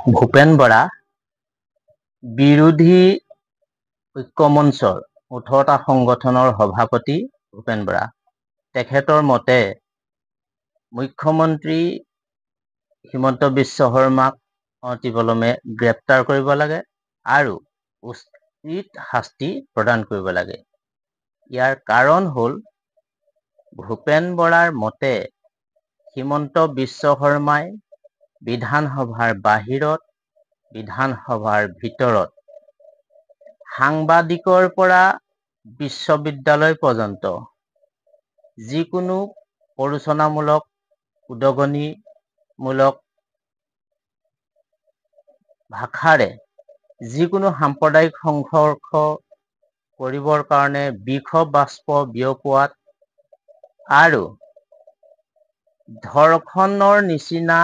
ভূপেন বৰা বিৰোধী ঐক্য মঞ্চৰ 18টা সংগঠনৰ সভাপতি ভূপেন বৰা। তেখেতৰ মতে মুখ্যমন্ত্ৰী হিমন্ত বিশ্ব শৰ্মাক অতিপলমে গ্ৰেপ্তাৰ কৰিব লাগে আৰু উচিত শাস্তি প্ৰদান কৰিব লাগে। ইয়াৰ কাৰণ হ'ল ভূপেন বৰাৰ মতে হিমন্ত বিশ্ব শৰ্মাই বিধানসভাৰ বাহিৰত, বিধানসভাৰ ভিতৰত সাংবাদিকৰ পৰা বিশ্ববিদ্যালয় পৰ্যন্ত যিকোনো প্ৰৰোচনামূলক, উদগনিমূলক ভাষাৰে যিকোনো সাম্প্ৰদায়িক সংঘৰ্ষ কৰিবৰ কাৰণে বিষম বাষ্প বিয়পোৱাত আৰু ধৰ্ষণৰ নিচিনা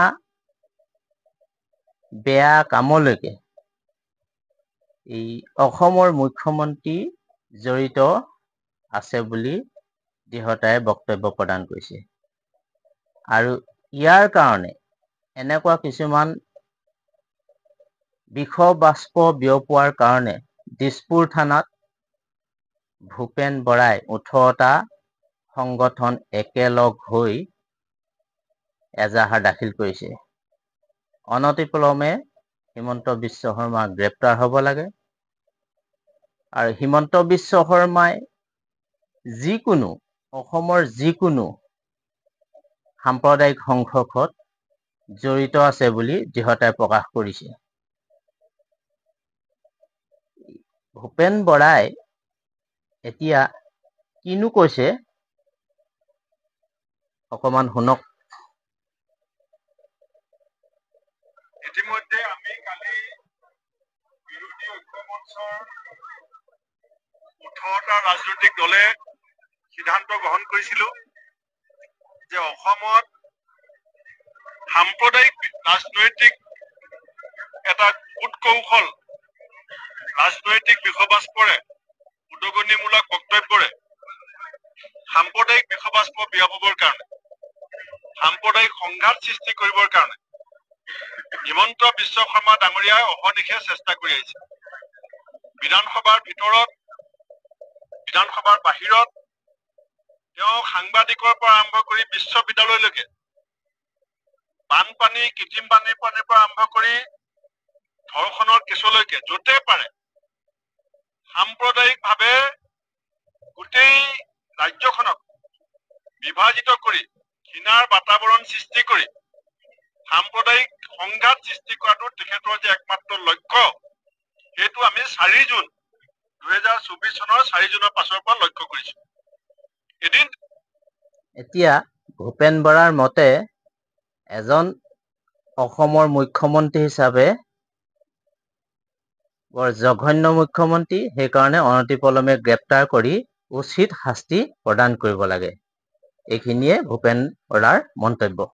বেয়া কামলৈকে এই অসমৰ মুখ্যমন্ত্ৰী জড়িত আছে বুলি দৃঢ়তাৰে বক্তব্য প্ৰদান কৰিছে। আৰু ইয়াৰ কাৰণে এনেকুৱা কিছুমান বিষম বাষ্প বিয়পোৱাৰ কাৰণে দিছপুৰ থানাত ভূপেন বৰাই 18টা সংগঠন একেলগ হৈ এজাহাৰ দাখিল কৰিছে। অনতিপলমে হিমন্ত বিশ্ব শৰ্মা গ্ৰেপ্তাৰ হ'ব লাগে আৰু হিমন্ত বিশ্ব শৰ্মাই অসমৰ যিকোনো সাম্প্ৰদায়িক সংঘৰ্ষত জড়িত আছে বুলি দৃঢ়তাৰে প্ৰকাশ কৰিছে। ভূপেন বৰাই এতিয়া কিনো কৈছে অকমান শুনক। ইতিমধ্যে আমি কালি বিৰোধী ঐক্য মঞ্চৰ 18টা ৰাজনৈতিক দলে সিদ্ধান্ত গ্ৰহণ কৰিছিলো যে অসমত সাম্প্ৰদায়িক ৰাজনৈতিক এটা কূটকৌশল, ৰাজনৈতিক বিষবাস্পৰে, উদগনিমূলক বক্তব্যৰে সাম্প্ৰদায়িক বিষবাস্প বিয়পাবৰ কাৰণে, সাম্প্ৰদায়িক সংঘাত সৃষ্টি কৰিবৰ কাৰণে হিমন্ত বিশ্ব শৰ্মা ডাঙৰীয়াই অহৰ্নিশে চেষ্টা কৰি আহিছে। বিধানসভাৰ ভিতৰত, বিধানসভাৰ বাহিৰত তেওঁ সাংবাদিকৰ পৰা আৰম্ভ কৰি বিশ্ববিদ্যালয়লৈকে বানপানী, কৃত্ৰিম পানীৰ পৰা আৰম্ভ কৰি ধৰ্ষণৰ কেছলৈকে য'তে পাৰে সাম্প্ৰদায়িকভাৱে গোটেই ৰাজ্যখনক বিভাজিত কৰি, ঘৃণাৰ বাতাবৰণ সৃষ্টি কৰি সাম্প্ৰদায়িক সংঘাত সৃষ্টি কৰাটো তেখেতৰ যে একমাত্ৰ লক্ষ্য, সেইটো আমি 4 জুন 2024 চনৰ 4 জুনৰ পাছৰ পৰা লক্ষ্য কৰিছো। এতিয়া ভূপেন বৰাৰ মতে এজন অসমৰ মুখ্যমন্ত্ৰী হিচাপে বৰ জঘন্য মুখ্যমন্ত্ৰী, সেইকাৰণে অনতিপলমে গ্ৰেপ্তাৰ কৰি উচিত শাস্তি প্ৰদান কৰিব লাগে। এইখিনিয়ে ভূপেন বৰাৰ মন্তব্য।